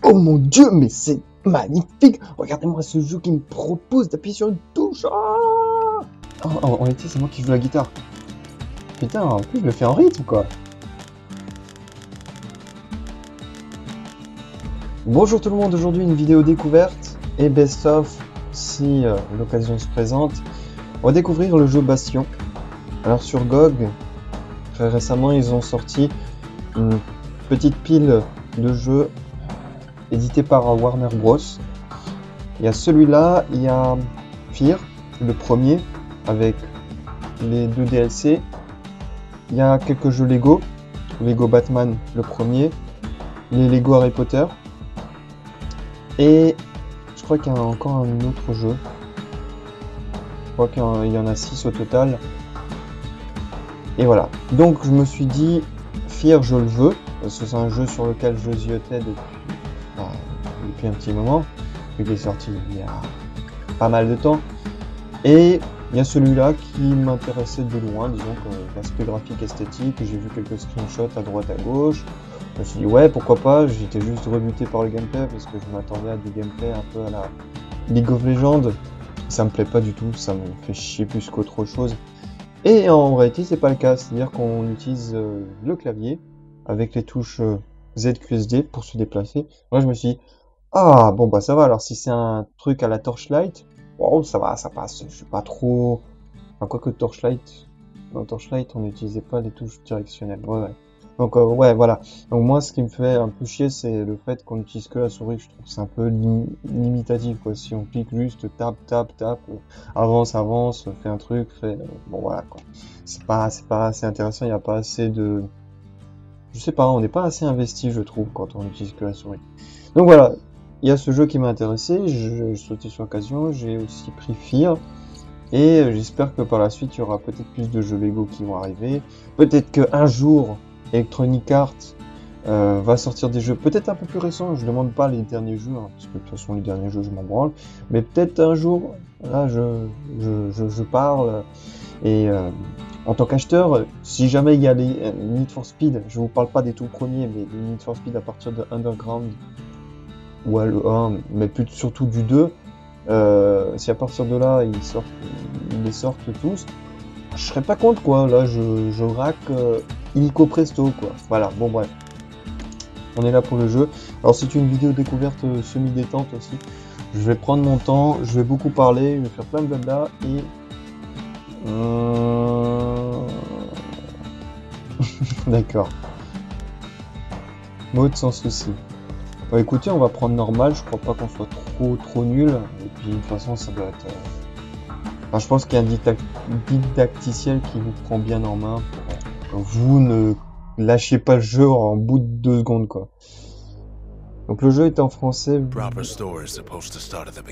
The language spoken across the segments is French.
Oh mon dieu, mais c'est magnifique! Regardez-moi ce jeu qui me propose d'appuyer sur une touche! Oh, en réalité, c'est moi qui joue la guitare. Putain, en plus, je le fais en rythme, quoi. Bonjour tout le monde, aujourd'hui une vidéo découverte et best-of si l'occasion se présente. On va découvrir le jeu Bastion. Alors sur GOG, très récemment, ils ont sorti une petite pile de jeux édités par Warner Bros. Il y a celui-là, il y a Fear, le premier, avec les 2 DLC. Il y a quelques jeux Lego, Lego Batman, le premier, les Lego Harry Potter. Et je crois qu'il y a encore un autre jeu. Je crois qu'il y en a 6 au total. Et voilà. Donc je me suis dit, Fear, je le veux, parce que c'est un jeu sur lequel je ziotais depuis un petit moment, vu qu'il est sorti il y a pas mal de temps. Et il y a celui-là qui m'intéressait de loin, disons que l'aspect graphique esthétique, j'ai vu quelques screenshots à droite à gauche. Je me suis dit ouais, pourquoi pas, j'étais juste rebuté par le gameplay parce que je m'attendais à du gameplay un peu à la League of Legends. Ça me plaît pas du tout, ça me fait chier plus qu'autre chose. Et en réalité, c'est pas le cas, c'est-à-dire qu'on utilise le clavier avec les touches ZQSD pour se déplacer. Moi, je me suis dit, ah bon bah ça va, alors si c'est un truc à la Torchlight, wow, ça va, ça passe, je suis pas trop... Enfin, quoique Torchlight, dans Torchlight, on n'utilisait pas les touches directionnelles, ouais. Donc ouais, voilà. Donc moi, ce qui me fait un peu chier, c'est le fait qu'on n'utilise que la souris. Je trouve que c'est un peu limitatif, quoi. Si on clique juste, tape, avance, fais un truc, bon voilà, quoi. C'est pas assez intéressant. Il n'y a pas assez de, je sais pas, on n'est pas assez investi, je trouve, quand on n'utilise que la souris. Donc voilà. Il y a ce jeu qui m'a intéressé. J'ai sauté sur l'occasion. J'ai aussi pris Fear. Et j'espère que par la suite, il y aura peut-être plus de jeux Lego qui vont arriver. Peut-être qu'un jour, Electronic Arts va sortir des jeux peut-être un peu plus récents. Je demande pas les derniers jeux, hein, parce que de toute façon les derniers jeux je m'en branle. Mais peut-être un jour, là je parle et en tant qu'acheteur, si jamais il y a les Need for Speed, je vous parle pas des tout premiers, mais les Need for Speed à partir de Underground ou à le 1, mais surtout du 2. Si à partir de là ils les sortent tous, je serais pas contre quoi. Là je rack illico presto quoi. Voilà, bon bref. On est là pour le jeu. Alors c'est une vidéo découverte semi-détente aussi. Je vais prendre mon temps, je vais beaucoup parler, je vais faire plein de blabla et... D'accord. Mode sans souci. Bon, écoutez, on va prendre normal, je crois pas qu'on soit trop nul. Et puis de toute façon ça doit être... Enfin, je pense qu'il y a un didacticiel qui vous prend bien en main pour vous ne lâchez pas le jeu en bout de 2 secondes quoi. Donc le jeu est en français.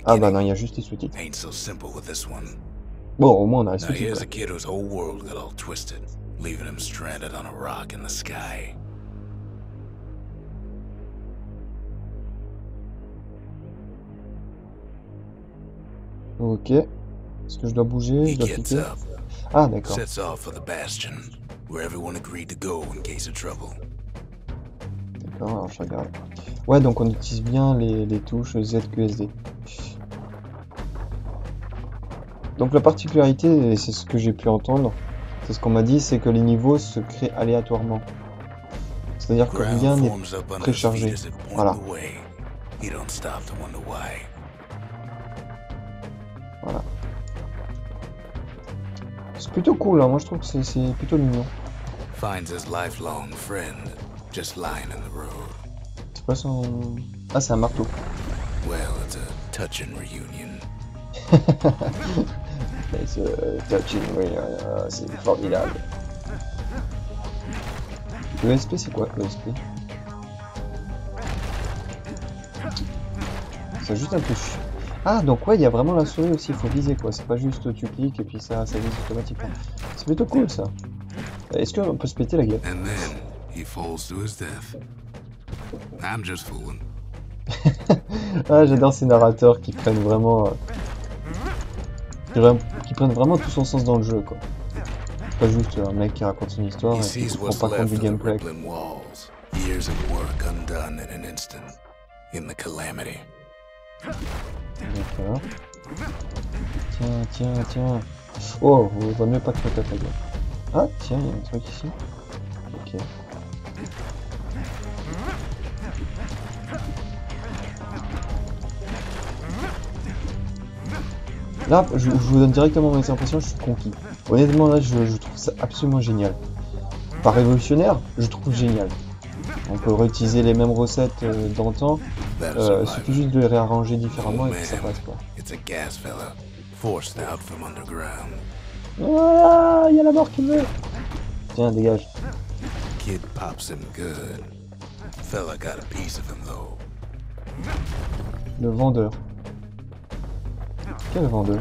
Ah bah non, il y a juste les sous-titres. Bon, au moins on a les sous-titres. Ok. Est-ce que je dois bouger? Je dois cliquer? Ah d'accord. D'accord, alors je regarde. Ouais, donc on utilise bien les touches ZQSD. Donc la particularité, et c'est ce que j'ai pu entendre, c'est ce qu'on m'a dit, c'est que les niveaux se créent aléatoirement. C'est-à-dire que rien n'est préchargé. Voilà. Voilà. C'est plutôt cool, hein. Moi je trouve que c'est plutôt mignon. C'est pas son... Ah, c'est un marteau. C'est formidable. ESP, c'est quoi ESP? C'est juste un peu chiant. Ah, donc ouais, il y a vraiment la souris aussi, il faut viser quoi. C'est pas juste tu cliques et puis ça vise automatiquement. C'est plutôt cool ça. Est-ce qu'on peut se péter la gueule? Ah, j'adore ces narrateurs qui prennent vraiment... qui prennent vraiment tout son sens dans le jeu quoi. C'est pas juste un mec qui raconte une histoire et qui comprend pas compte du gameplay. in the Calamity. D'accord. Tiens. Oh, vaut mieux pas que je me tape la gueule. Ah, tiens, il y a un truc ici. Ok. Là, je vous donne directement mes impressions, je suis conquis. Honnêtement, là, je trouve ça absolument génial. Pas révolutionnaire, je trouve génial. On peut réutiliser les mêmes recettes d'antan, suffit juste de les réarranger différemment et puis ça passe quoi. Ah, il y a la mort qui meurt. Tiens, dégage. Kid pops him good. Fella got a piece of him though. Le vendeur. Quel vendeur?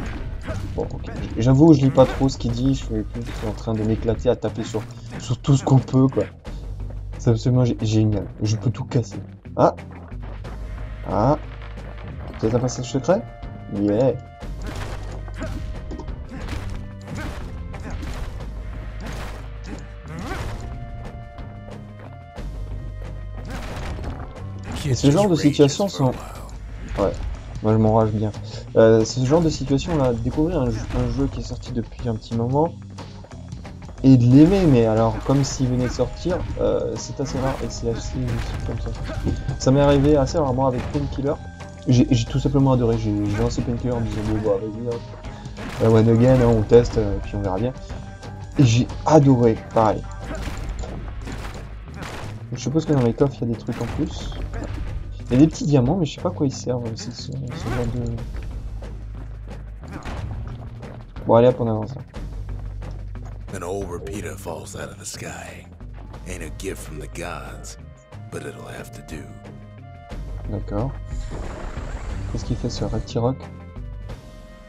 Bon, ok. J'avoue, je lis pas trop ce qu'il dit, je suis plus en train de m'éclater à taper sur tout ce qu'on peut, quoi. C'est absolument génial. Je peux tout casser. Ah! C'est un passage secret? Yeah! Et ce genre de situation sont... Ouais, moi je m'enrage bien. Ce genre de situation là, découvrir un jeu qui est sorti depuis un petit moment et de l'aimer, mais alors comme s'il venait de sortir, c'est assez rare et c'est assez comme ça. Ça m'est arrivé assez rarement avec Painkiller. J'ai tout simplement adoré. J'ai lancé Painkiller en me disant bon bah vas-y hop, one again, hein, on teste puis on verra bien. Et j'ai adoré, pareil. Je suppose que dans les coffres il y a des trucs en plus. Il y a des petits diamants, mais je sais pas à quoi ils servent, ce genre de... Bon, allez hop, on avance. An old repeater falls out of the sky. Ain't a gift from the gods, but it'll have to do. D'accord. Qu'est-ce qu'il fait ce Reptirock?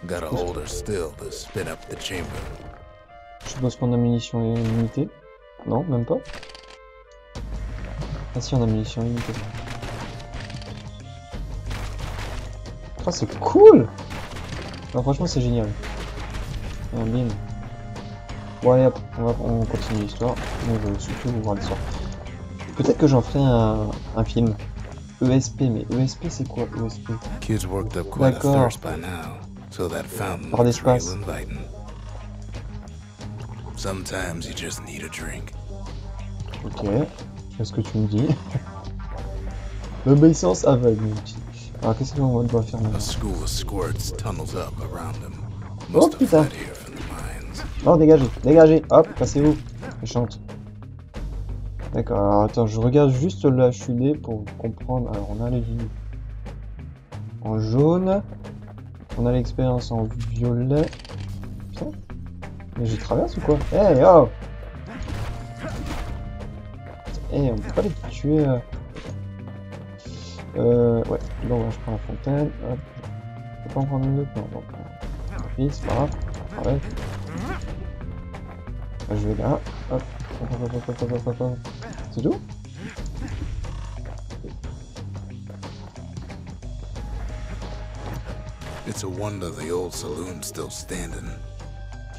Gotta hold her still to spin up the chamber. Je suppose qu'on a munitions limitées. Non, même pas. Ah si, on a munitions limitées. Oh, c'est cool! Non, franchement, c'est génial. Ah, bim. Bon, allez hop, on continue l'histoire. On veut surtout voir l'histoire. Peut-être que j'en ferai un film. ESP, mais ESP, c'est quoi ESP? D'accord. Par l'espace. Ok, je sais ce que tu me dis. L'obéissance aveugle, mon petit. Alors qu'est-ce qu'on doit faire maintenant? Oh putain! Oh dégagez! Hop, passez-vous! Méchante. D'accord, alors attends, je regarde juste la HUD pour comprendre. Alors on a les lignes en jaune. On a l'expérience en violet. Putain. Mais je traverse ou quoi? Hey oh! Eh, on peut pas les tuer. Ouais, donc je prends la fontaine, hop. Je peux pas en prendre une autre? Non, bon. Oui, c'est pas grave. Ouais. Je vais là, hop. Hop. C'est tout? It's a wonder the old saloon's still standing.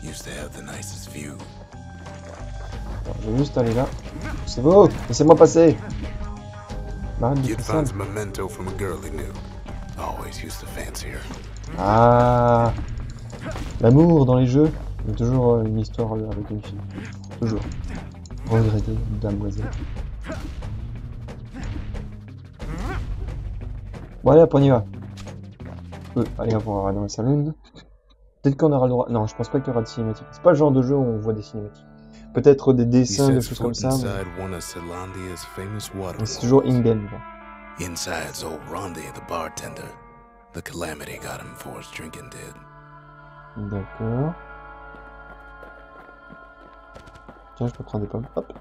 Used to have the nicest view. Bon, je vais juste aller là. C'est beau! Laissez-moi passer! Ah, l'amour dans les jeux, il y a toujours une histoire avec une fille. Toujours. Regrettez, damoiselle. Bon allez hop, on y va. Allez hop, on va dans le salon. Peut-être qu'on aura le droit... Non, je pense pas qu'il y aura de cinématique. C'est pas le genre de jeu où on voit des cinématiques. Peut-être des dessins, des choses comme ça, mais c'est toujours in-game. Inside's old Rondi, the bartender. The Calamity got him for his drinking did. D'accord. Tiens, je peux prendre des pommes. Hop.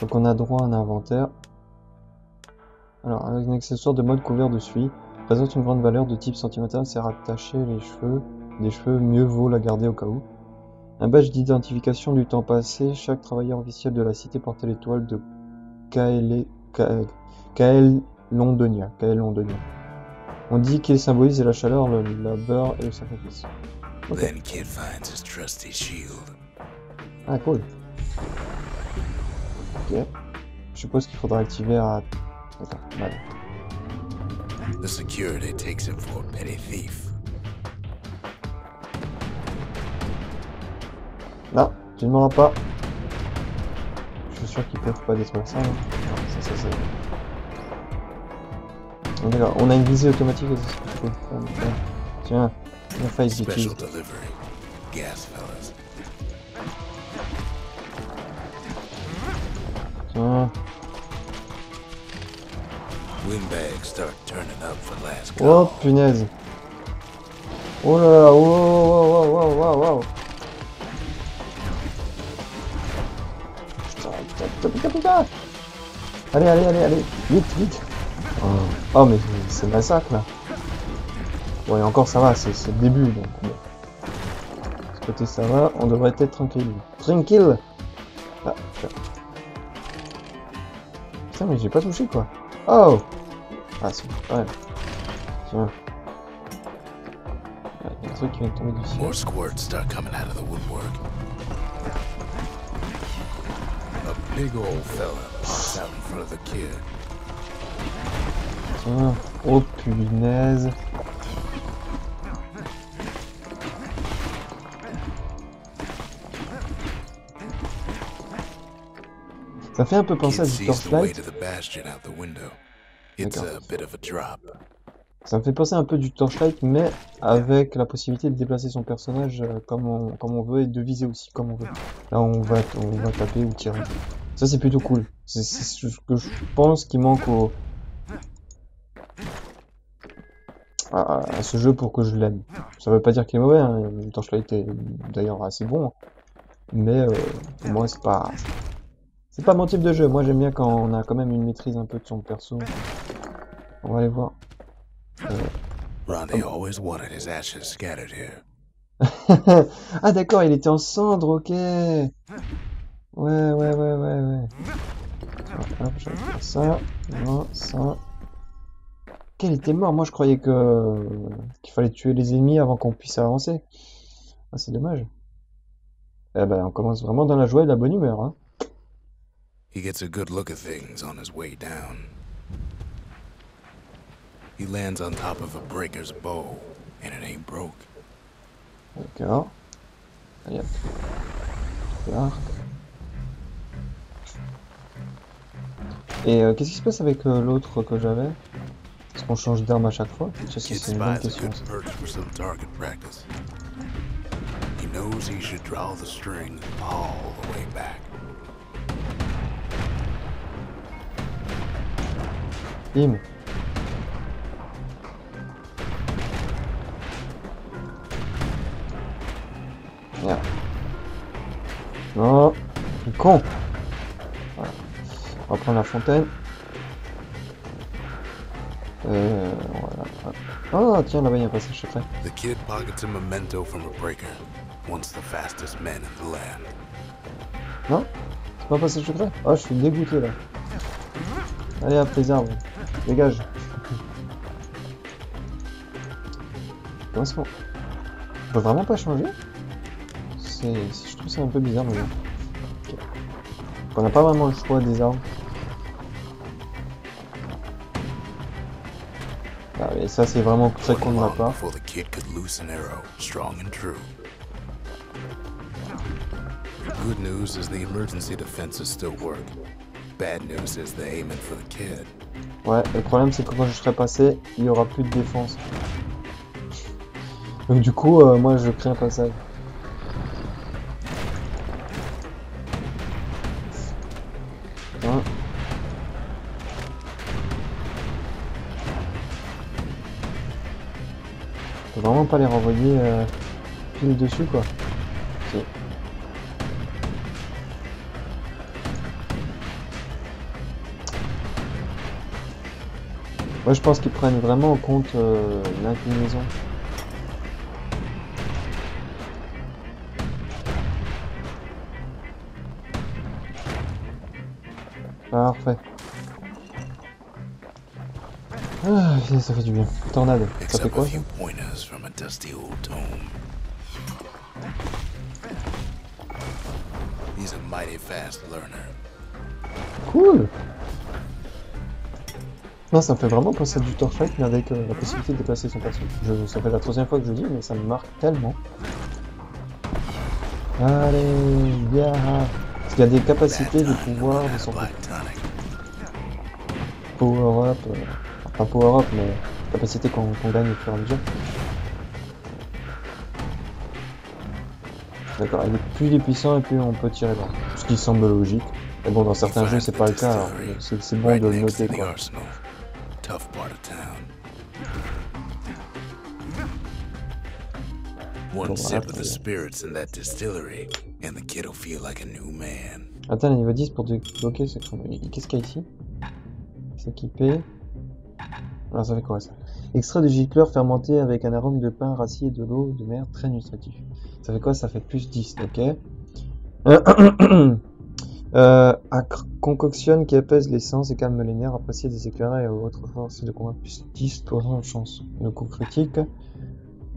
Donc on a droit à un inventaire. Alors, avec un accessoire de mode couvert de suie, présente une grande valeur de type sentimental, sert à attacher les cheveux. Des cheveux, mieux vaut la garder au cas où. Un badge d'identification du temps passé, chaque travailleur officiel de la cité portait l'étoile de Kael Londonia. On dit qu'il symbolise la chaleur, le labeur et le sacrifice. Okay. Ah cool. Ok. Je suppose qu'il faudra activer à... Attends, voilà. The security takes him for a petty thief. Non, tu ne m'auras pas. Je suis sûr qu'ils peuvent pas détruire ça. Hein. Non, ça c'est... D'accord, on a une visée automatique aussi, c'est ce que je peux faire. Tiens, on a failli Special delivery. Gas fellas. Tiens. Windbags start turning up for last Oh call. punaise. Oh là là, wow. Putain. Allez, vite. Oh mais c'est massacre là. Bon et encore ça va, c'est le début donc bon. De ce côté ça va, on devrait être tranquille. Ah, putain mais j'ai pas touché quoi. Oh. Ah c'est bon, ouais. Tiens. Il y a un truc qui vient de tomber du ciel. More squirts start coming out of the woodwork. A big old fella walks out in front of the kid. Tiens. Oh punaise. Ça fait un peu penser à Kid du sees the way Torchlight. to the bastion out the window. It's a bit of a drop. Ça me fait penser un peu du Torchlight, mais avec la possibilité de déplacer son personnage comme on veut et de viser aussi comme on veut. Là, on va taper ou tirer. Ça, c'est plutôt cool. C'est ce que je pense qui manque à ce jeu pour que je l'aime. Ça veut pas dire qu'il est mauvais, hein. Le Torchlight est d'ailleurs assez bon. Mais pour moi, c'est pas mon type de jeu. Moi, j'aime bien quand on a quand même une maîtrise un peu de son perso. On va aller voir. Ronnie always wanted his ashes scattered here. Ah d'accord, il était en cendre, ok. Ouais. Hop, je vais faire ça. Non, ça. Ok, il était mort. Moi, je croyais qu'il fallait tuer les ennemis avant qu'on puisse avancer. Ah, c'est dommage. Eh ben, on commence vraiment dans la joie et la bonne humeur, hein. He gets a good look at things on his way down. He lands on top of a breaker's bow, and it ain't broke. D'accord. Allez hop. Là. Et qu'est-ce qui se passe avec l'autre que j'avais? Est-ce qu'on change d'arme à chaque fois? Ça, Kid c'est une bonne spies a question. good perch for some target practice. He knows he should draw the string all the way back. Bim. Merde. Non, le con. Voilà. On va prendre la fontaine. Voilà. Oh, tiens, là-bas, il y a un passage secret. The kid pockets a memento from a breaker, once the fastest men in the land. Non? C'est pas un passage secret? Oh, je suis dégoûté, là. Allez, hop, les arbres. Dégage. Comment est-ce qu'on... On peut vraiment pas changer? Je trouve ça un peu bizarre, mais bon. Okay. On n'a pas vraiment le choix des armes. Ah, et ça, c'est vraiment très con de ma part. Before the kid could loose an arrow, strong and true. Good news is the emergency defenses still work. Bad news is they're aiming for the kid. Ouais, le problème c'est que quand je serai passé, il y aura plus de défense. Donc du coup, moi je crée un passage. Hein. Je peux vraiment pas les renvoyer pile dessus quoi. Si. Moi je pense qu'ils prennent vraiment en compte l'inclinaison. Parfait. Ah, ça fait du bien. Tornade, ça fait quoi ça? Pointers from a dusty old tome. He's a mighty fast learner. Cool. Non, ça me fait vraiment penser à du Torchlight, mais avec la possibilité de déplacer son perso. Ça fait la troisième fois que je le dis, mais ça me marque tellement. Allez, bien. Parce qu'il y a des capacités de pouvoir de son power-up, pas power-up, mais capacité qu'on gagne au fur et à mesure. D'accord, plus il est puissant et plus on peut tirer là. Ce qui semble logique. Mais bon, dans certains jeux, c'est pas le cas. C'est bon de le noter, quoi. One sip of the spirits in that distillery, and the kid'll feel like a new man. Attends, le niveau 10 pour débloquer ce qu'on... Qu'est-ce qu'il y a ici? S'équiper. Alors, ça fait quoi, ça? Extrait de gicleur fermenté avec un arôme de pain rassis et de l'eau de mer très nutritif. Ça fait quoi? Ça fait plus 10, ok. Concoction qui apaise l'essence et calme les nerfs, apprécié des éclaireurs et autres forces de combat plus 10 pour une chance. Le coup critique.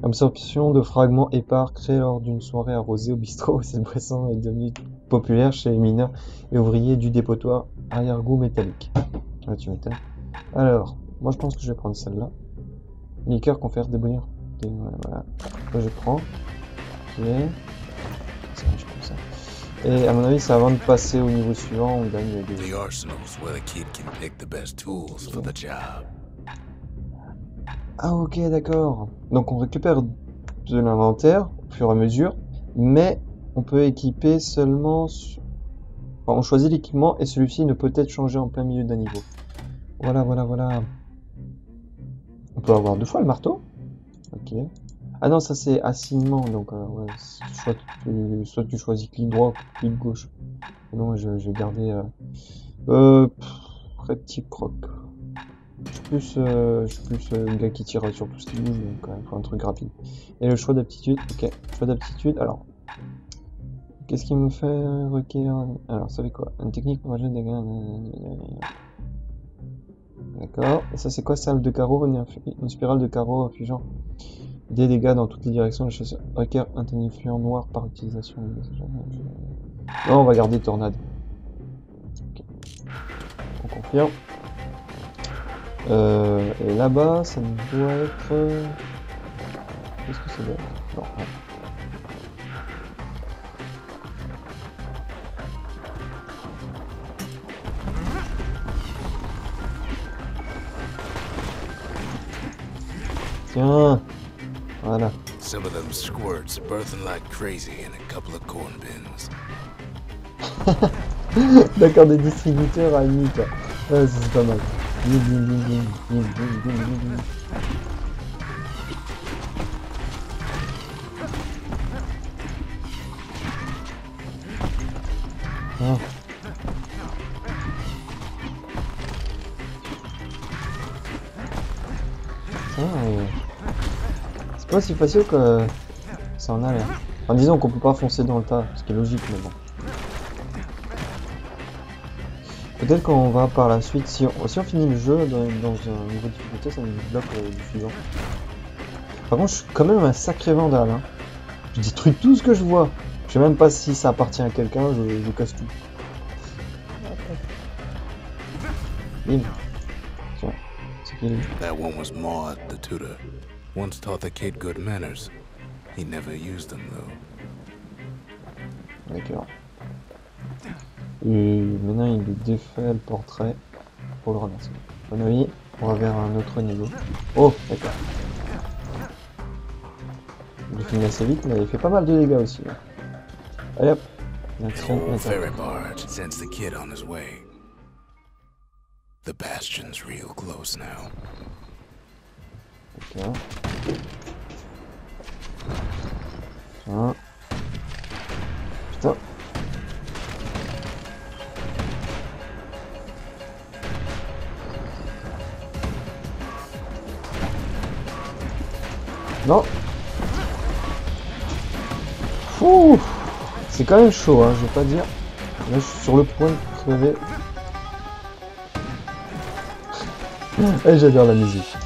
Absorption de fragments épars créés lors d'une soirée arrosée au bistrot. Cette boisson est devenue populaire chez les mineurs et ouvriers du dépotoir arrière-goût métallique. Ah, tu m'étonnes. Alors, moi je pense que je vais prendre celle-là. Liqueur confère des bonheurs. Voilà. Là, je prends. Ok. Ça, je prends ça. Et à mon avis, c'est avant de passer au niveau suivant, on gagne des... The arsenal's where the kid can pick the best tools for the job. Ah ok, d'accord. Donc on récupère de l'inventaire au fur et à mesure, mais on peut équiper seulement... Enfin, on choisit l'équipement et celui-ci ne peut être changé en plein milieu d'un niveau. Voilà, voilà, voilà. On peut avoir 2 fois le marteau. Ok. Ah non, ça c'est assignement, donc ouais, soit tu choisis clic droit ou clic gauche. Non, je vais garder... Reptile croc. Je suis plus le gars qui tire sur tout ce qui bouge, donc il faut un truc rapide. Et le choix d'aptitude, ok, choix d'aptitude, alors. Qu'est-ce qui me fait requérir? Alors, ça fait quoi? Une technique pour agir des dégâts. D'accord. Et ça, c'est quoi? Salve de carreaux, une spirale de carreaux infligeant des dégâts dans toutes les directions. Le chasseur requiert un tonifiant noir par utilisation. Non, on va garder tornade. Okay. On confirme. Et là-bas, ça doit être... Qu'est-ce que ça doit être? Non, ouais. Tiens, voilà. Some of them squirts birthing like crazy in a couple of corn bins. D'accord, des distributeurs à une quoi. Ouais, c'est pas mal. Ah. C'est pas si facile que ça en a l'air. Enfin, disons qu'on peut pas foncer dans le tas, ce qui est logique, mais bon. Peut-être qu'on va par la suite, si on finit le jeu dans un niveau de difficulté, ça nous bloque du suivant. Par contre, je suis quand même un sacré vandale. Hein. Je détruis tout ce que je vois. Je sais même pas si ça appartient à quelqu'un, je casse tout. Bim. Tiens, c'est qui lui? That one was Maud, the tutor. Once taught the kid good manners. He never used them though. D'accord. Et maintenant il lui défait le portrait pour le remercier. À mon avis, on va vers un autre niveau. Oh, d'accord. Il finit assez vite, mais il fait pas mal de dégâts aussi. Là. Allez hop. Ferry barge sends the kid on his way. The bastion's real close now. Ok. Tiens. Putain. Non. Ouh. C'est quand même chaud, hein, je vais pas dire. Là, je suis sur le point de crever. Et j'adore la musique.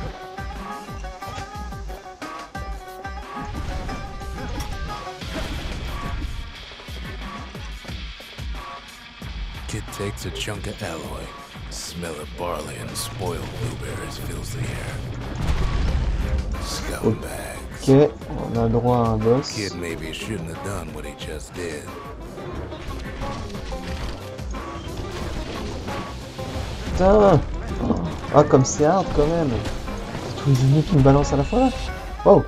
Kid takes a chunk of alloy, Smell of barley and spoiled blueberries fills the air. Scumbags. Ok, on a le droit à un boss. Kid maybe shouldn't have done what he just did. Putain. Ah, comme c'est hard quand même. C'est tous les ennemis qui me balancent à la fois là. Wow.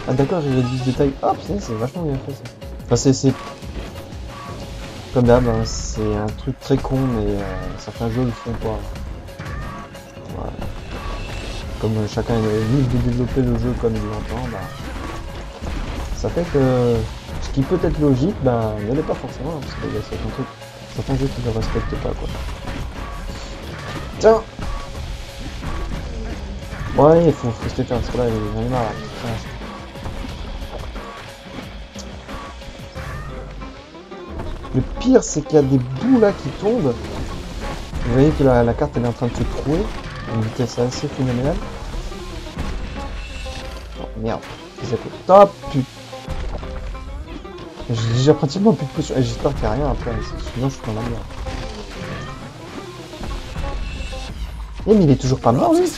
Ah d'accord, j'ai réduit ce détail. Ah putain, c'est vachement bien fait ça. Enfin, c'est... Comme d'hab, hein, c'est un truc très con, mais certains jeux le font pas. Voilà. Comme chacun est libre de développer le jeu comme il l'entend, bah, ça fait que ce qui peut être logique, bah, ne l'est pas forcément, hein, parce qu'il y a certains jeux qui ne le respectent pas, quoi. Tiens. Ouais, il faut se faire, parce que là, j'en ai marre. Putain. Le pire, c'est qu'il y a des bouts là qui tombent. Vous voyez que la carte elle est en train de se trouer à une vitesse assez phénoménale. Oh merde, top putain. J'ai déjà pratiquement plus de potions. J'espère qu'il n'y a rien après, sinon je suis dans la merde. Eh mais il est toujours pas mort lui.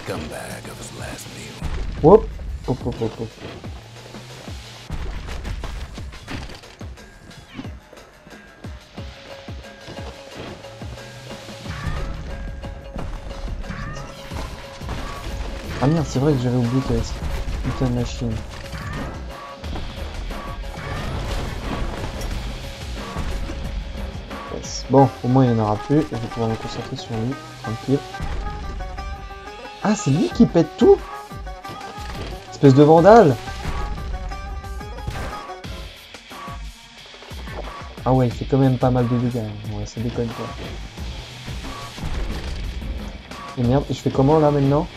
Hop, hop, hop, hop, hop. Ah merde, c'est vrai que j'avais oublié qu'il y avait cette putain de machine. Yes. Bon, au moins il n'y en aura plus, et je vais pouvoir me concentrer sur lui, tranquille. Ah, c'est lui qui pète tout? Espèce de vandale! Ah ouais, il fait quand même pas mal de dégâts, hein. Ouais, ça déconne pas. Et merde, et je fais comment là maintenant?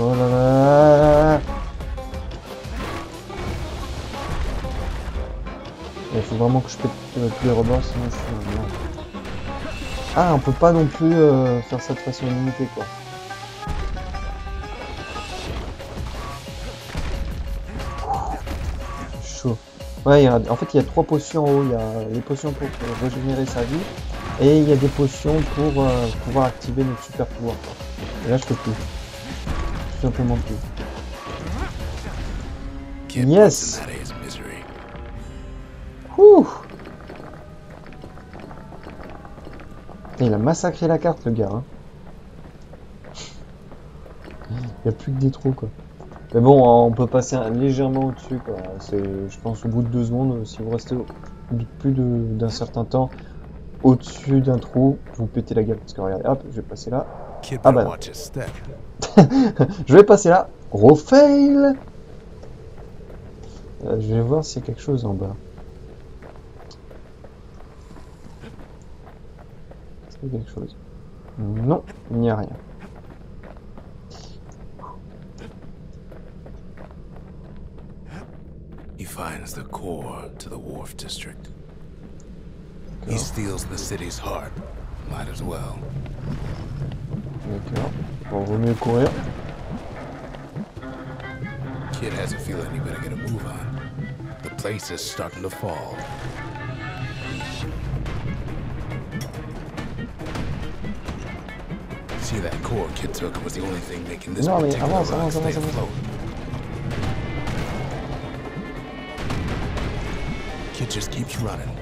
Oh là là. Il faut vraiment que je pète tous les rebords, sinon je suis merde. Ah, on peut pas non plus faire ça de façon limitée, quoi. Chaud. Ouais, en fait, il y a 3 potions en haut. Il y a les potions pour régénérer sa vie. Et il y a des potions pour pouvoir activer notre super pouvoir, quoi. Et là, je peux plus. Tout simplement plus. Yes! Ouh! Il a massacré la carte, le gars. Hein. Il n'y a plus que des trous, quoi. Mais bon, on peut passer légèrement au-dessus, quoi. C'est, je pense, au bout de 2 secondes, si vous restez plus d'un certain temps au-dessus d'un trou, vous pétez la gueule. Parce que regardez, hop, je vais passer là. Ah bah non. Je vais passer là. Gros fail! Je vais voir s'il y a quelque chose en bas. Est-ce qu'il y a quelque chose? Non, il n'y a rien. He finds the core to the Wharf District. He steals the city's heart. Might as well. D'accord. Bon, vaut mieux courir. Kid has a feeling he better get a move on. The place is starting to fall. See, that core Kid took was the only thing making this particular rock stay afloat. Kid just keeps running.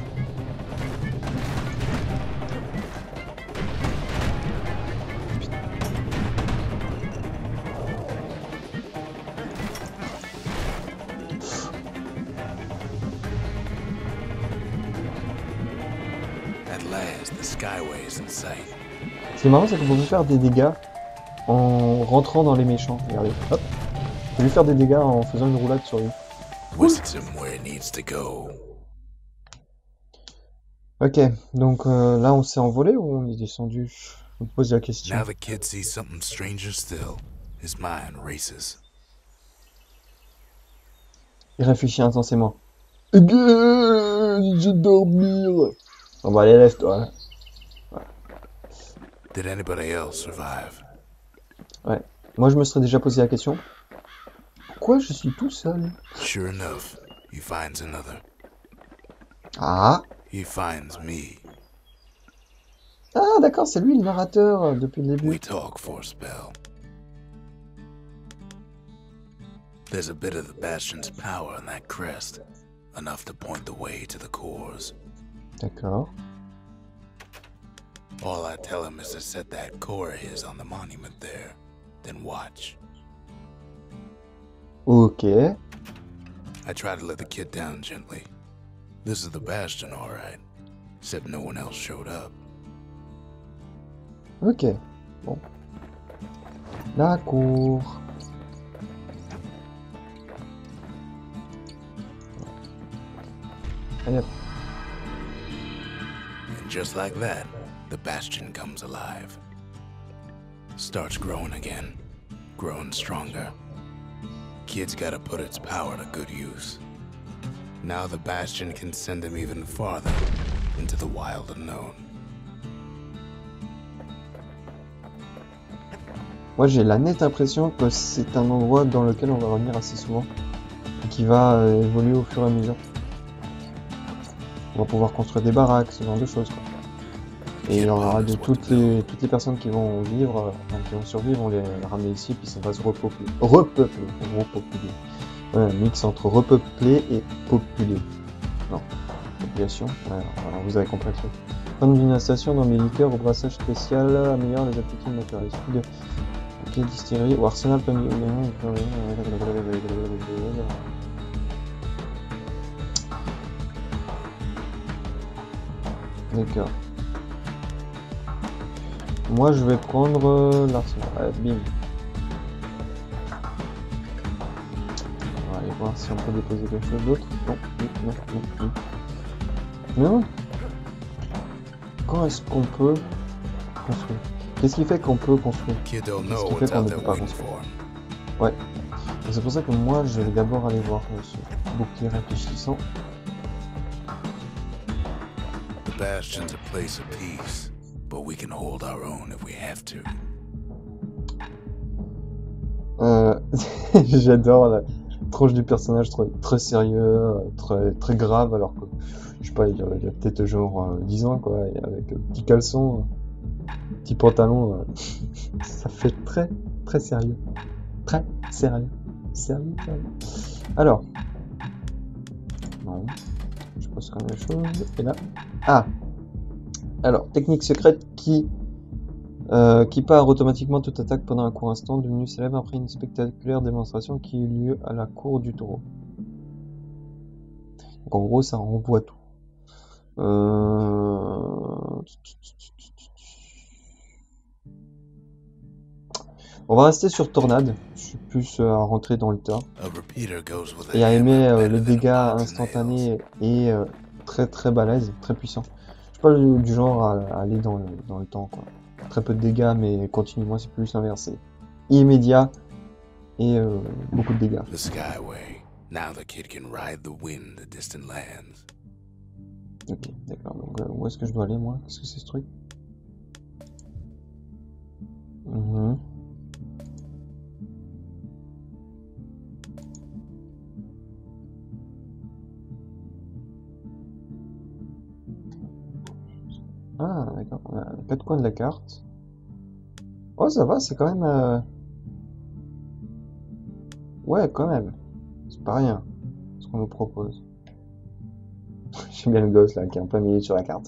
At last, the skyway is in sight. Ce qui est marrant, c'est qu'on peut faire des dégâts en rentrant dans les méchants. Regardez, hop. On peut lui faire des dégâts en faisant une roulade sur lui. Whisks him where he needs to go. Ok, donc là on s'est envolé ou on est descendu? Je me pose la question. Now the kid sees something stranger still. His mind races. Il réfléchit intensément. Je vais dormir. On va aller, lève-toi. Ouais. Did anybody else survive? Ouais. Moi je me serais déjà posé la question. Pourquoi je suis tout seul? Sure enough, he finds another. Ah! He finds me. Ah, d'accord, c'est lui le narrateur depuis le début. We talk for a spell. There's a bit of the Bastion's power in that crest, enough to point the way to the cores. D'accord. All I tell him is to set that core of his on the monument there, then watch. Ok. I try to let the kid down gently. This is the Bastion, all right, except no one else showed up. Ok. Bon. D'accord. Allez hop. And just like that, the Bastion comes alive. Starts growing again, growing stronger. Kid's gotta put its power to good use. Now the Bastion can send him even farther into the wild unknown. Moi, j'ai la nette impression que c'est un endroit dans lequel on va revenir assez souvent et qui va évoluer au fur et à mesure. On va pouvoir construire des baraques, ce genre de choses, quoi. Et il y aura de toutes les personnes qui vont vivre, qui vont survivre, on les ramener ici, puis ça va se repeupler. Repeupler. Un mix entre repeupler et populer. Non, population. Ouais, voilà, vous avez compris le truc. Fin d'une station dans mes liqueurs au brassage spécial améliore les aptitudes naturelles. Ok, distillerie ou arsenal famille. D'accord. Moi je vais prendre l'arsenal. Allez, bim. On va aller voir si on peut déposer quelque chose d'autre. Non. Non. Quand est-ce qu'on peut construire? Qu'est-ce qui fait qu'on peut construire? Kid don't Qu'est-ce know qui what's fait qu'on out ne there peut pas waiting construire? for him. Ouais. Et c'est pour ça que moi je vais d'abord aller voir ce bouclier réfléchissant. The Bastion's a place of peace, but we can hold our own if we have to. J'adore la tronche du personnage très sérieux, très grave, alors que, je sais pas, il a peut-être genre 10 ans, quoi, et avec petit caleçon, petit pantalon, ça fait très sérieux. Très sérieux. Sérieux. Alors. Non. Je pose quand même les choses. Et là. Ah! Alors, technique secrète qui part automatiquement toute attaque pendant un court instant, devenu célèbre après une spectaculaire démonstration qui eut lieu à la cour du taureau. Donc en gros, ça renvoie tout. On va rester sur Tornade. Je suis plus à rentrer dans le tas. Et à aimer les dégâts instantanés et très balèzes, très puissants. Je suis pas du genre à aller dans le temps, quoi. Très peu de dégâts, mais continue-moi, c'est plus l'inverse. C'est immédiat et beaucoup de dégâts. Ok, d'accord. Donc où est-ce que je dois aller, moi? Qu'est-ce que c'est ce truc? Ah, d'accord. On a 4 coins de la carte. Oh, ça va, c'est quand même... Ouais, quand même. C'est pas rien, ce qu'on nous propose. J'aime bien le gosse, là, qui est en plein milieu sur la carte.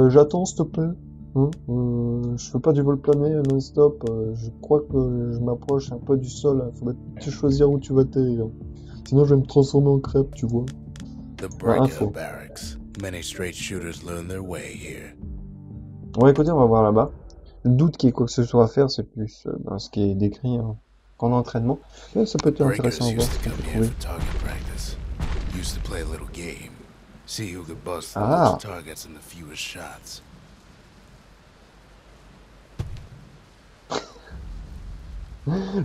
J'attends, s'il te plaît. Hein je fais pas du vol plané non-stop. Je crois que je m'approche un peu du sol. Hein. Faudrait te choisir où tu vas atterrir. Sinon, je vais me transformer en crêpe, tu vois. Info. Bon, écoutez, on va voir là-bas. Le doute qu'il y ait quoi que ce soit à faire, c'est plus dans ce qui est décrit qu'en entraînement. Et ça peut être intéressant à voir ce qu'on peut trouver. Ah.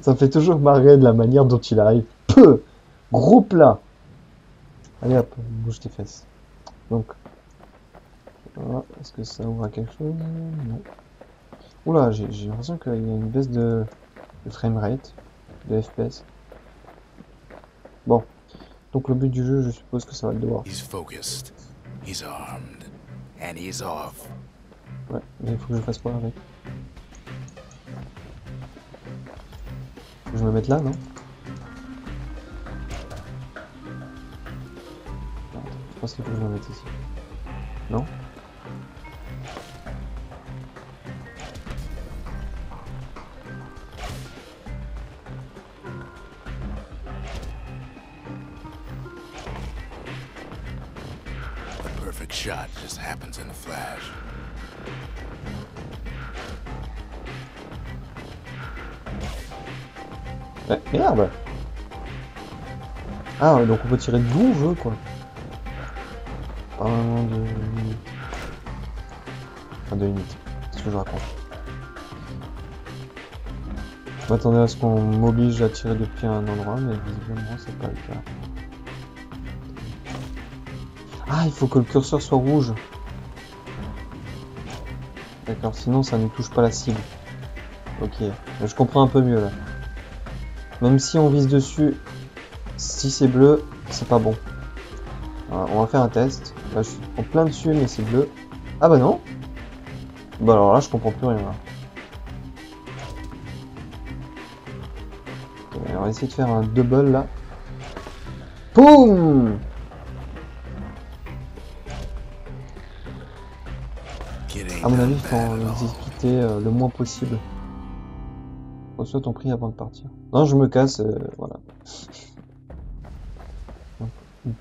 Ça me fait toujours marrer de la manière dont il arrive. Peu. Gros plat. Allez hop, bouge tes fesses. Donc, voilà. Est-ce que ça ouvre à quelque chose? Non. Oula, j'ai l'impression qu'il y a une baisse de framerate, de FPS. Bon. Donc le but du jeu, je suppose que ça va être de voir. He's focused. He's armed. And he's off. Ouais, mais il faut que je fasse quoi avec? Faut que je me mette là, non? Non, je pense qu'il faut que je me mette ici. Non? The perfect shot just happens in a flash. Merde! Ah ouais, donc on peut tirer d'où on veut, quoi. Pas vraiment de limite. Enfin, de limite. C'est ce que je raconte. Je m'attendais à ce qu'on m'oblige à tirer depuis un endroit, mais visiblement c'est pas le cas. Ah, il faut que le curseur soit rouge. D'accord, sinon ça ne touche pas la cible. Ok, je comprends un peu mieux là. Même si on vise dessus, si c'est bleu, c'est pas bon. Alors, on va faire un test. Là, je suis en plein dessus, mais c'est bleu. Ah bah non. Bah alors là, je comprends plus rien. Là. Ok, on va essayer de faire un double là. Boum! À mon avis, il faut en exécuter le moins possible. Reçois ton prix avant de partir. Non, je me casse, voilà.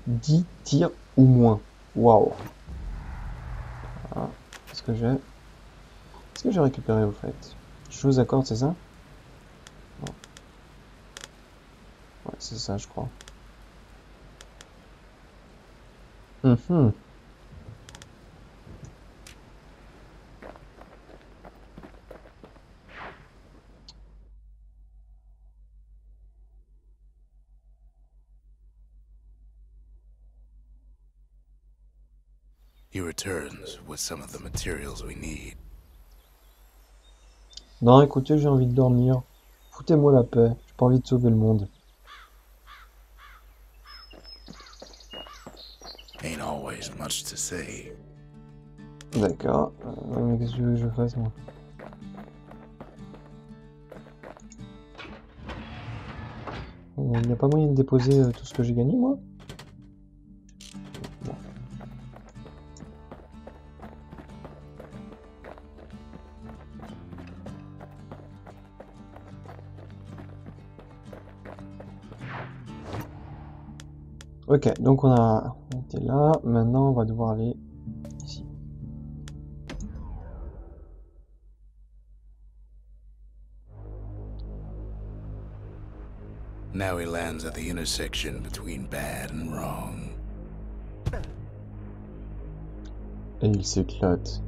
10 tirs ou moins. Waouh. Voilà. Qu'est-ce que j'ai? Qu'est-ce que j'ai récupéré au fait? Chose à corde, c'est ça? Non. Ouais, c'est ça, je crois. He returns with some of the materials we need. Non, écoutez, j'ai envie de dormir. Foutez-moi la paix. J'ai pas envie de sauver le monde. Ain't always much to say. D'accord. Mais qu'est-ce que tu veux que je fasse, moi? Il n'y a pas moyen de déposer tout ce que j'ai gagné, moi? Bon. Ok, donc on était là. Maintenant, on va devoir aller ici. Now he lands at the intersection between bad and wrong. Et il s'éclate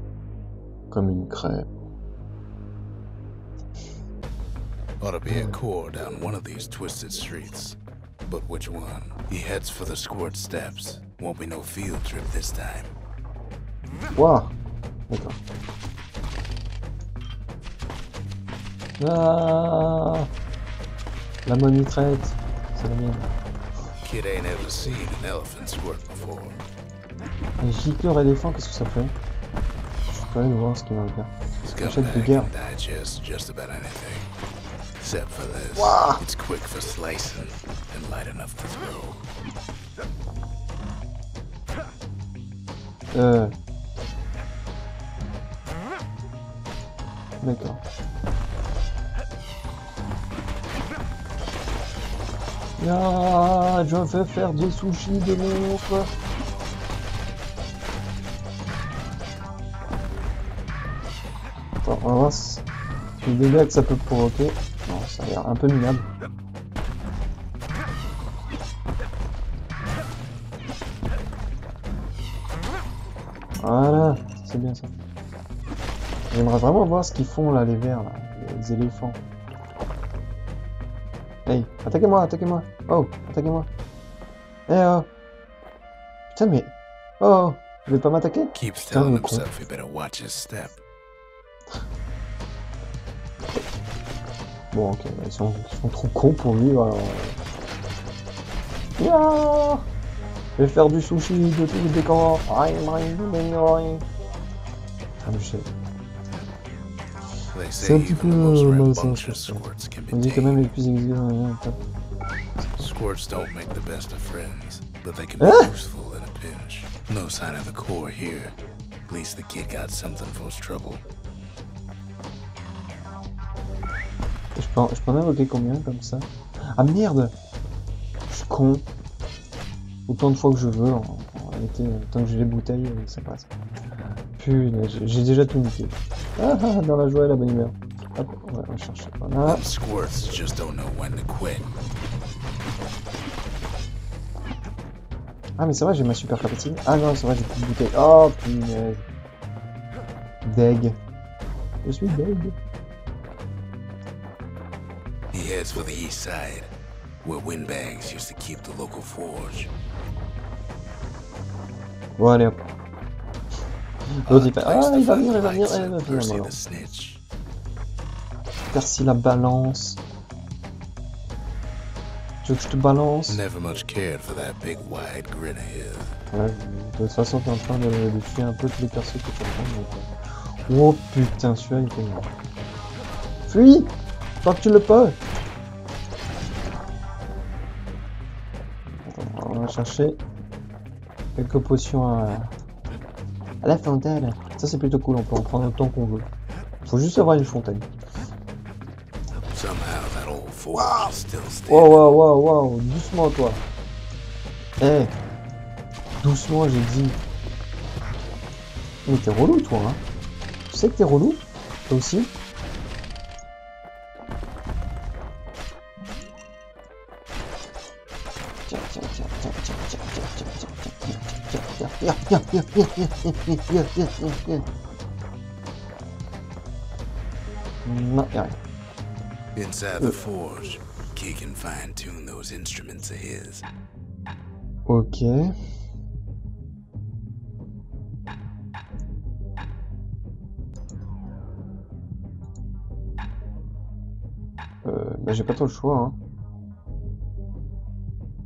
comme une crêpe. Ought to be a core down one of these twisted streets. But which one? He heads for the squirt steps. Won't be no field trip this time. Waouh! D'accord. Ah! La monitrette, c'est la mienne. Kid ain't ever seen an elephant squirt before. Un gicleur éléphant, qu'est-ce que ça fait? Je suis curieux de voir ce qu'il va me faire. Achète de Scumbag guerre. can digest just about anything. Except for this. Wow. It's quick for slicing and light enough to throw. D'accord. Ah, je veux faire des sushis de monstres. Attends, on va voir les dégâts que ça peut provoquer. Non, ça a l'air un peu minable. Voilà, c'est bien ça. J'aimerais vraiment voir ce qu'ils font là, les vers, là, les éléphants. Hey, attaquez-moi, attaquez-moi. Oh, attaquez-moi. Eh oh. Putain, mais... Oh, vous voulez pas m'attaquer? Keeps Putain, telling le con. himself he better watch his step. Bon, ok, ils sont trop cons pour vivre, alors... Yeah, je vais faire du sushi de tous les décors. Ah, je sais. They C'est say un petit peu even the most malsain, rambunctious je sais. squirts can On be dit quand même tamed. les plus exigeants. Squirts don't make the best of friends, but they can be Hein? useful in a pinch. No sign of the core here. At least the kid got something for his trouble. Je peux en invoquer combien comme ça? Ah merde! Je suis con. Autant de fois que je veux, en réalité, tant que j'ai les bouteilles, ça passe. Putain, j'ai déjà tout niqué. Ah ah, dans la joie et la bonne humeur. Hop, ouais, on va chercher. Voilà. Them squirts just don't know when to quit. Ah mais c'est vrai, j'ai ma super capacité. Ah non, c'est vrai, j'ai plus de bouteilles. Oh punaise. Deg. Je suis deg. He heads for the east side, where windbags used to keep the local forge. Bon allez hop. L'autre il fait, Place ah to il va find venir, the il va venir, lights il va and venir. Percy Non, non. the snitch. Percy la balance. Tu veux que je te balance? Never much cared for that big wide grin of his. Ouais, de toute façon t'es en train de tuer un peu tous les persos que tu prends. Donc... Oh putain, celui-là il fait mal. Fuis! Tant que tu le peux! Attends, on va chercher quelques potions à la fontaine. Ça c'est plutôt cool, on peut en prendre autant qu'on veut. Faut juste avoir une fontaine. Somehow that old forge is still Wow, standing. wow, wow, wow, doucement toi. Eh, doucement j'ai dit. Mais t'es relou toi, hein. Tu sais que t'es relou? Toi aussi? Tiens, tiens, tiens, tiens, tiens, tiens, tiens, tiens, tiens, tiens, tiens, tiens, tiens, tiens, tiens, tiens, tiens, tiens, tiens, tiens. Non, y'a rien. Inside the forge, Key can fine-tune those instruments of his. Ok. Bah j'ai pas trop le choix, hein.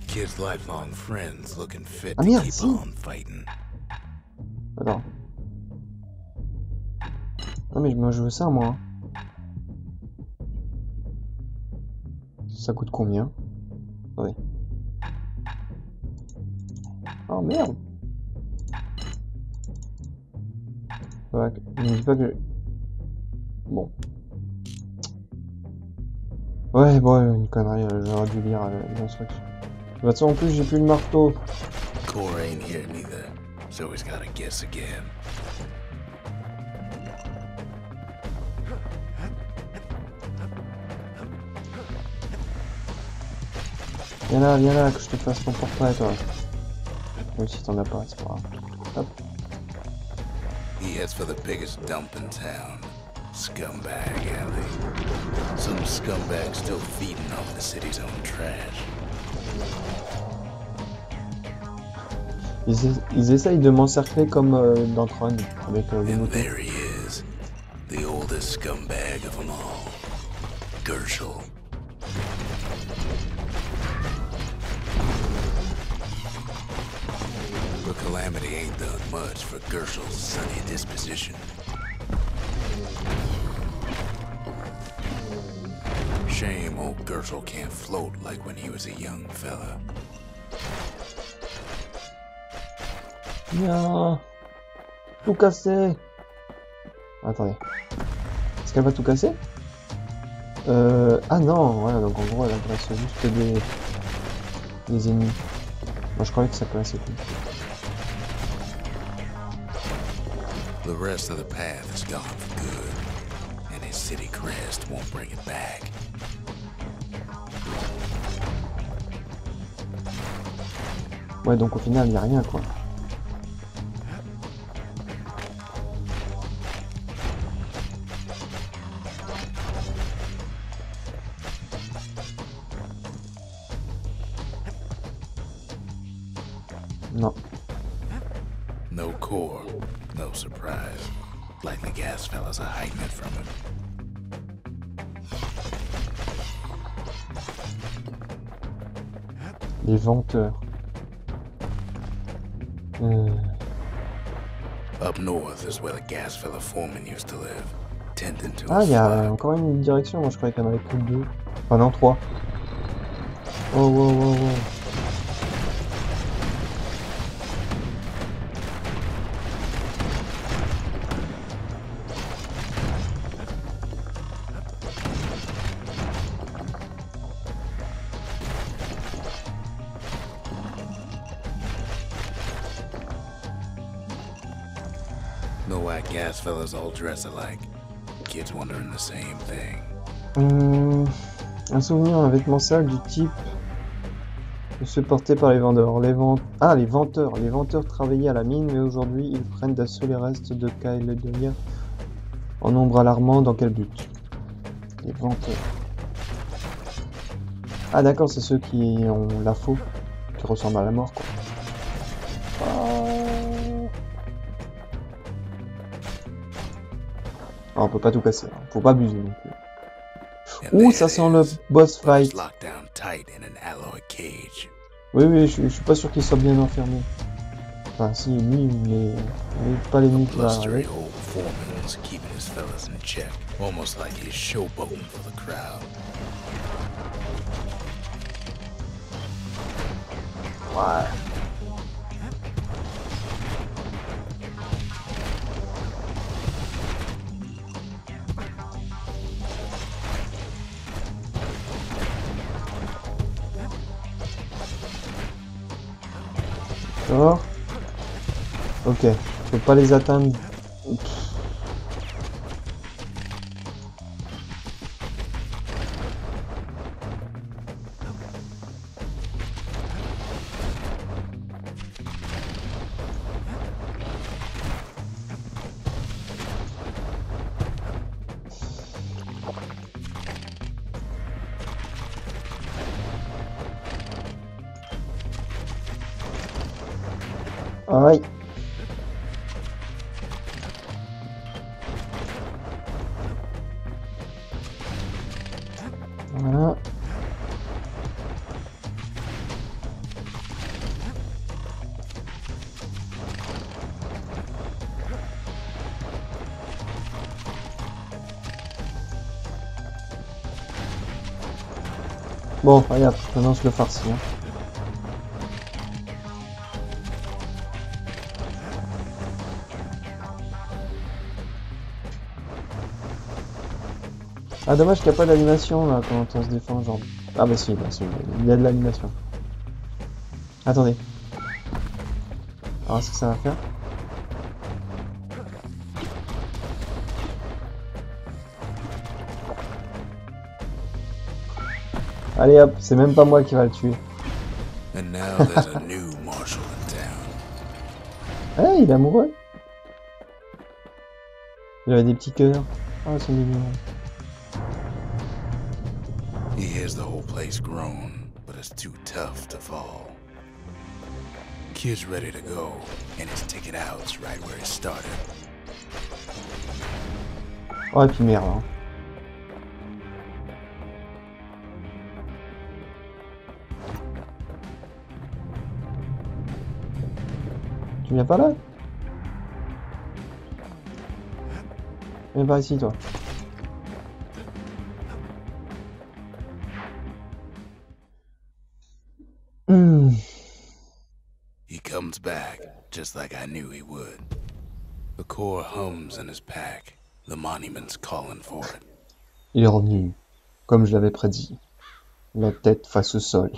Kid's lifelong friends looking fit Ah to merde, keep si. on fighting. Attends. Non mais moi je veux ça moi. Hein. Ça coûte combien? Oui. Oh merde. Ouais, ne me dis pas que... Bon. Ouais, bon, une connerie, j'aurais dû lire l'instruction. De toute façon, en plus, j'ai plus le marteau. Core ain't here neither, so he's gotta guess again. Viens là, que je te fasse ton portrait, toi. Même si t'en as pas, c'est pas grave. Hop. He heads for the biggest dump in town, Scumbag Alley. Some scumbag still feeding off the city's own trash. Ils essayent de m'encercler comme dans Tron, avec les And moutons. there he is, the oldest scumbag of them all, Gershel. But Calamity ain't done much for Gershel's sunny disposition. Shame old Gershel can't float like when he was a young fella. Viens. Tout casser. Attendez. Est-ce qu'elle va tout casser? Ah non, ouais, donc en gros elle adresse juste des ennemis. Moi je croyais que ça passait tout. The rest of the path is gone for good, and his city crest won't bring it back. Ouais, donc au final il n'y a rien quoi. Non. No core, no surprise. Like the gas fellas are hiding it from him. Les venteurs. Up north is where the Gasfella foreman used to live, tending to Ah, his il y a flock. encore une direction. Moi, je croyais qu'il y en avait que deux. Enfin, non, trois. Oh, wow, wow, wow. No why Gasfellas all dress alike. Kids wondering the same thing. Un souvenir, un vêtement sale du type de ceux portés par les vendeurs. Les venteurs. Les venteurs travaillaient à la mine, mais aujourd'hui, ils prennent d'assaut les restes de Caledoniens en nombre alarmant. Dans quel but? Les venteurs. Ah d'accord, c'est ceux qui ont la faux, qui ressemblent à la mort, quoi. Ah, on peut pas tout casser, hein. Faut pas abuser non plus. And Ouh, there ça it sent le is, boss but it's fight. locked down tight in an alloy cage. Oui, je suis pas sûr qu'il soit bien enfermé. Enfin, si, lui, mais pas l'ennemi qui va Blustery arriver. old foreman's keeping his fellas in check, almost like he's showboating for the crowd. Ouais. D'accord. Ok, je peux pas les atteindre. Pff. Aïe. Voilà. Bon, regarde, maintenant je le farcis. Hein. Ah, dommage qu'il n'y a pas d'animation là quand on se défend, genre. Ah, bah si, il y a de l'animation. Attendez. Alors, est-ce que ça va faire? Allez hop, c'est même pas moi qui va le tuer. And now there's a new marshal in town. Ah, il est amoureux. Il avait des petits cœurs. Ah, c'est mignon. He hears the whole place groan, but it's too tough to fall. Kid's ready to go, and his ticket out's right where he started. Oh, et puis merde. Hein. Tu viens pas là? Viens par ici, toi. He comes back, just like I knew he would. The core hums in his pack. The monument's calling for it. Il est revenu, comme je l'avais prédit. La tête face au sol.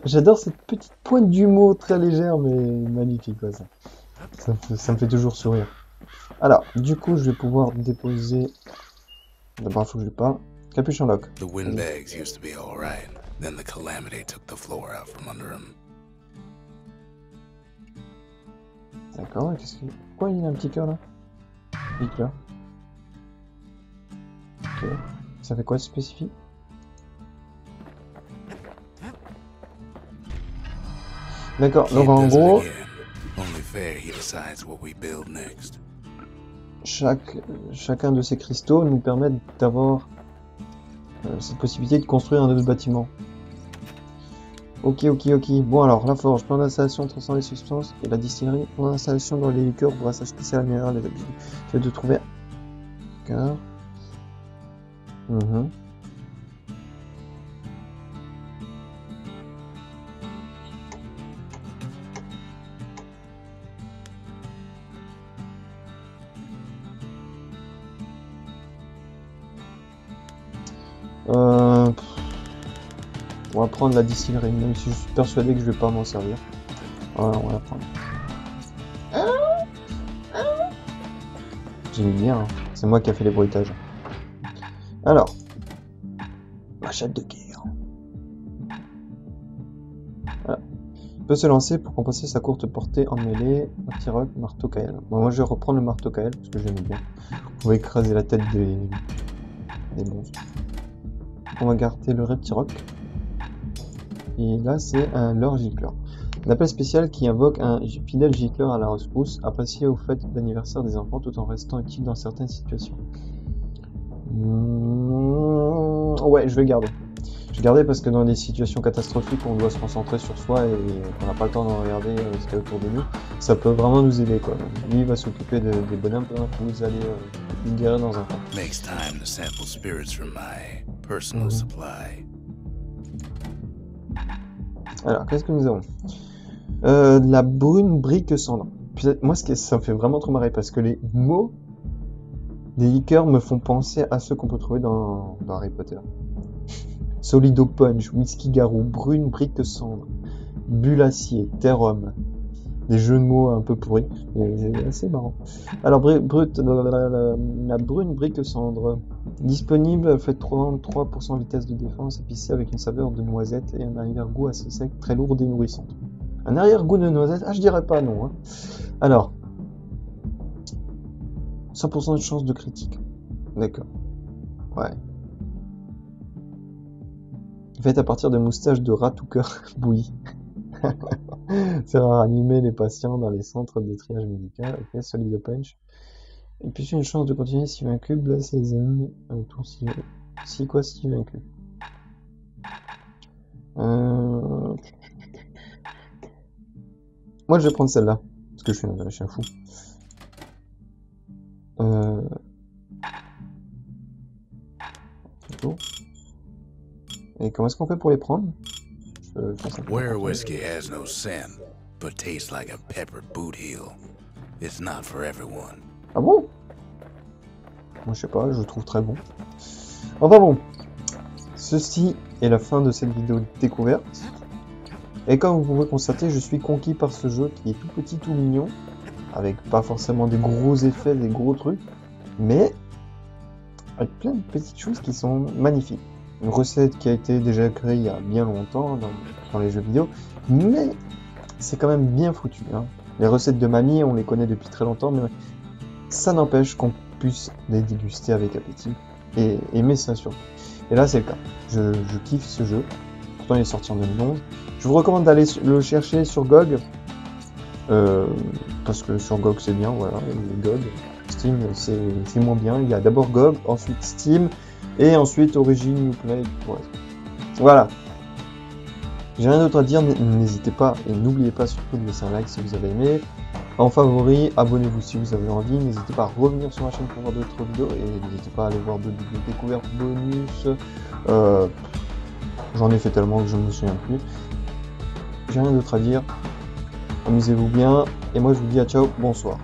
J'adore cette petite pointe d'humour très légère, mais magnifique, quoi, ça. Ça me fait toujours sourire. Alors, du coup, je vais pouvoir déposer... D'abord, il faut que je parle. Capuchon lock. The windbags used to be all right. Then the calamity took the floor out from under him. D'accord, pourquoi il y a un petit cœur là? Petit cœur. Ok. Ça fait quoi de spécifique? D'accord, donc Kid en does it gros, again. Only fair he decides what we build next. chacun de ces cristaux nous permet d'avoir cette possibilité de construire un autre bâtiment. Ok. Bon alors, la forge, plan d'installation, transformer les substances, et la distillerie, plan d'installation dans les liqueurs, brassage spécial minéral, les habitudes. J'ai de trouver... D'accord. On va prendre la distillerie, même si je suis persuadé que je vais pas m'en servir. Voilà, on va la prendre. J'aime bien, hein. C'est moi qui a fait les bruitages. Alors, machette de guerre. Voilà. Il peut se lancer pour compenser sa courte portée en mêlée, anti-rock, marteau Kael. Bon, moi je vais reprendre le marteau Kael parce que j'aime bien. On va écraser la tête des monstres. On va garder le Reptirock. Et là, c'est un leurre gicleur. Un appel spécial qui invoque un fidèle gicleur à la rescousse, apprécié au fête d'anniversaire des enfants tout en restant utile dans certaines situations. Ouais, je vais garder. Je vais garder parce que dans des situations catastrophiques où on doit se concentrer sur soi et qu'on n'a pas le temps de regarder ce qu'il y a autour de nous, ça peut vraiment nous aider, quoi. Lui, il va s'occuper des bonhommes pour nous aller guérir dans un temps. Makes time to sample spirits from my personal supply. Alors, qu'est-ce que nous avons? De la brune brique cendre. Moi, ça me fait vraiment trop marrer parce que les mots des liqueurs me font penser à ceux qu'on peut trouver dans Harry Potter. Solido Punch, Whisky Garou, brune brique cendre, bulle acier, terrum. Des jeux de mots un peu pourris, mais assez marrant. Alors, la brune brique cendre. Disponible, fait 33% vitesse de défense, épicée avec une saveur de noisette et un arrière-goût assez sec, très lourd et nourrissant. Un arrière-goût de noisette? Ah, je dirais pas non. Hein. Alors, 100% de chance de critique. D'accord. Ouais. Fait à partir de moustaches de rat tout cœur bouilli. Ça va animer les patients dans les centres de triage médical. Ok, Solid Punch. Et puis une chance de continuer si vaincu, glace les ennemis un tour si vaincu. Moi je vais prendre celle-là, parce que je suis un fou. Et comment est-ce qu'on fait pour les prendre? Where whiskey has no scent, but tastes like a peppered boot heel, it's not for everyone. Ah bon? Moi je sais pas, je le trouve très bon. Enfin bon, ceci est la fin de cette vidéo de découverte. Et comme vous pouvez constater, je suis conquis par ce jeu qui est tout petit, tout mignon, avec pas forcément des gros effets, des gros trucs, mais avec plein de petites choses qui sont magnifiques. Une recette qui a été déjà créée il y a bien longtemps dans les jeux vidéo, mais c'est quand même bien foutu. Hein. Les recettes de mamie, on les connaît depuis très longtemps, mais ça n'empêche qu'on puisse les déguster avec appétit et aimer ça surtout. Et là, c'est le cas. Je kiffe ce jeu. Pourtant, il est sorti en 2011. Je vous recommande d'aller le chercher sur GOG, parce que sur GOG c'est bien, voilà. GOG, Steam c'est moins bien. Il y a d'abord GOG, ensuite Steam, et ensuite Origin, Uplay, voilà. J'ai rien d'autre à dire, n'hésitez pas et n'oubliez pas surtout de laisser un like si vous avez aimé. En favori, abonnez-vous si vous avez envie, n'hésitez pas à revenir sur ma chaîne pour voir d'autres vidéos et n'hésitez pas à aller voir d'autres vidéos découvertes, bonus. J'en ai fait tellement que je ne me souviens plus. J'ai rien d'autre à dire. Amusez-vous bien et moi je vous dis à ciao, bonsoir.